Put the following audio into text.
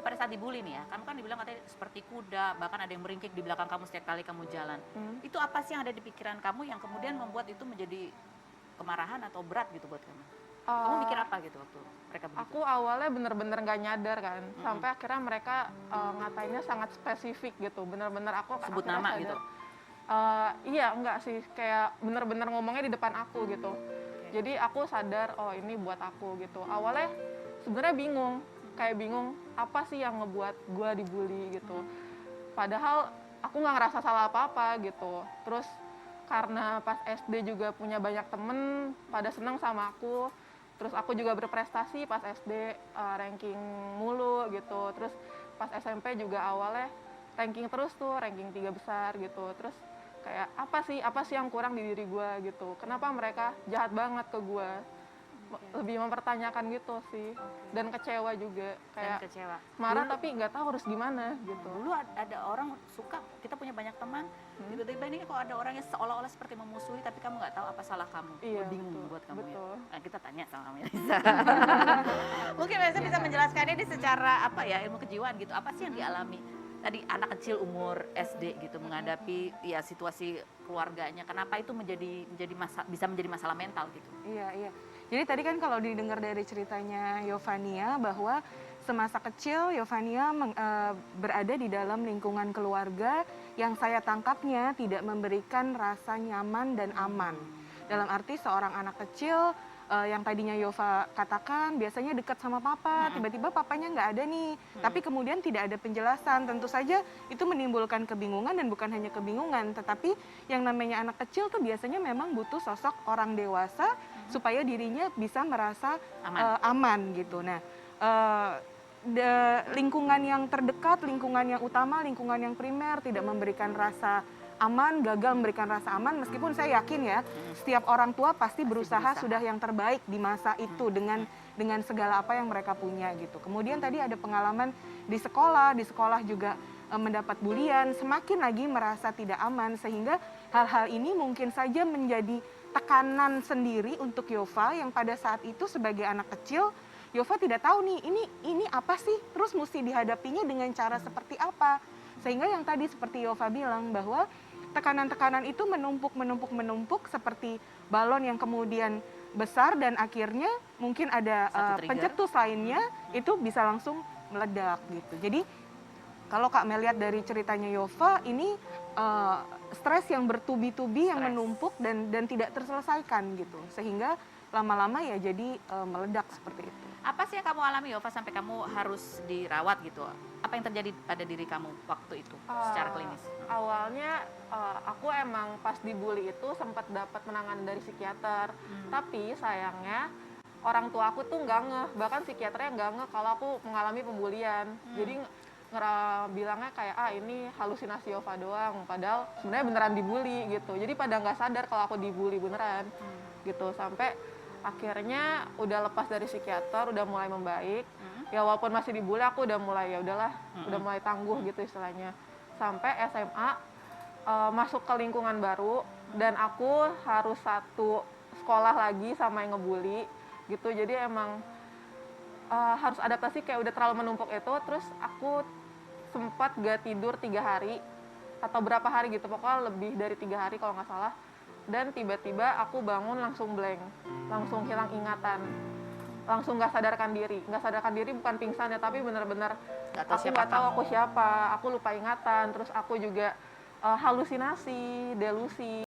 pada saat dibully nih ya, kamu kan dibilang katanya seperti kuda, bahkan ada yang meringkik di belakang kamu setiap kali kamu jalan. Itu apa sih yang ada di pikiran kamu yang kemudian membuat itu menjadi kemarahan atau berat gitu buat kamu? Kamu mikir apa gitu waktu mereka begitu? Aku awalnya bener-bener nggak nyadar kan, sampai akhirnya mereka ngatainnya sangat spesifik gitu, bener-bener aku Sebut akhirnya nama sadar. gitu? Iya enggak sih, kayak bener-bener ngomongnya di depan aku gitu. Jadi aku sadar, oh ini buat aku gitu. Awalnya sebenarnya bingung, kayak bingung apa sih yang ngebuat gue dibully gitu. Padahal aku nggak ngerasa salah apa-apa gitu. Terus karena pas SD juga punya banyak temen, pada seneng sama aku. Terus aku juga berprestasi pas SD, ranking mulu gitu. Terus pas SMP juga awalnya ranking terus tuh, ranking 3 besar gitu. Terus kayak apa sih yang kurang di diri gue gitu. Kenapa mereka jahat banget ke gue. Lebih mempertanyakan gitu sih. Dan kecewa juga. Dan Kayak kecewa. marah Dulu, tapi nggak tahu harus gimana gitu. dulu ada orang suka, kita punya banyak teman, tiba-tiba ini kok ada orang yang seolah-olah seperti memusuhi, tapi kamu nggak tahu apa salah kamu. Iya, Bingung betul, buat kamu betul. ya. Nah, kita tanya sama Melisa. Mungkin Melisa bisa menjelaskannya ini secara apa ya, ilmu kejiwaan gitu. Apa sih yang dialami tadi anak kecil umur SD gitu menghadapi ya situasi keluarganya? Kenapa itu bisa menjadi masalah mental gitu? Iya, iya. Jadi tadi kan kalau didengar dari ceritanya Yovania bahwa semasa kecil Yovania berada di dalam lingkungan keluarga yang saya tangkapnya tidak memberikan rasa nyaman dan aman. Dalam arti seorang anak kecil yang tadinya Yova katakan biasanya dekat sama papa, tiba-tiba papanya nggak ada nih. Tapi kemudian tidak ada penjelasan. Tentu saja itu menimbulkan kebingungan dan bukan hanya kebingungan, tetapi yang namanya anak kecil tuh biasanya memang butuh sosok orang dewasa supaya dirinya bisa merasa aman gitu. Nah, lingkungan yang terdekat, lingkungan yang utama, lingkungan yang primer tidak memberikan rasa aman, gagal memberikan rasa aman, meskipun saya yakin ya setiap orang tua pasti berusaha sudah yang terbaik di masa itu dengan segala apa yang mereka punya gitu. Kemudian tadi ada pengalaman di sekolah juga mendapat bulian, semakin lagi merasa tidak aman, sehingga hal-hal ini mungkin saja menjadi tekanan sendiri untuk Yova yang pada saat itu sebagai anak kecil Yova tidak tahu nih ini apa sih, terus mesti dihadapinya dengan cara seperti apa. Sehingga yang tadi seperti Yova bilang bahwa tekanan-tekanan itu menumpuk seperti balon yang kemudian besar dan akhirnya mungkin ada pencetus lainnya itu bisa langsung meledak gitu. Jadi kalau Kak Mel lihat dari ceritanya Yova ini stres yang bertubi-tubi yang menumpuk dan tidak terselesaikan gitu. Sehingga lama-lama ya jadi meledak seperti itu. Apa sih yang kamu alami Yova sampai kamu harus dirawat gitu? Apa yang terjadi pada diri kamu waktu itu secara klinis? Awalnya aku emang pas dibully itu sempat dapat penanganan dari psikiater. Tapi sayangnya orang tua aku tuh nggak ngeh, bahkan psikiaternya nggak ngeh kalau aku mengalami pembulian. Jadi bilangnya kayak ini halusinasi Yova doang, padahal sebenarnya beneran dibully gitu. Jadi pada nggak sadar kalau aku dibully beneran gitu. Sampai akhirnya udah lepas dari psikiater, udah mulai membaik. Ya walaupun masih dibully, aku udah mulai ya udahlah, udah mulai tangguh gitu istilahnya. Sampai SMA masuk ke lingkungan baru dan aku harus satu sekolah lagi sama yang ngebully gitu. Jadi emang harus adaptasi, kayak udah terlalu menumpuk itu. Terus aku sempat gak tidur 3 hari atau berapa hari gitu, pokoknya lebih dari 3 hari kalau nggak salah. Dan tiba-tiba aku bangun langsung blank, langsung hilang ingatan, langsung nggak sadarkan diri bukan pingsan ya, tapi benar-benar aku nggak tahu aku siapa, aku lupa ingatan, terus aku juga halusinasi, delusi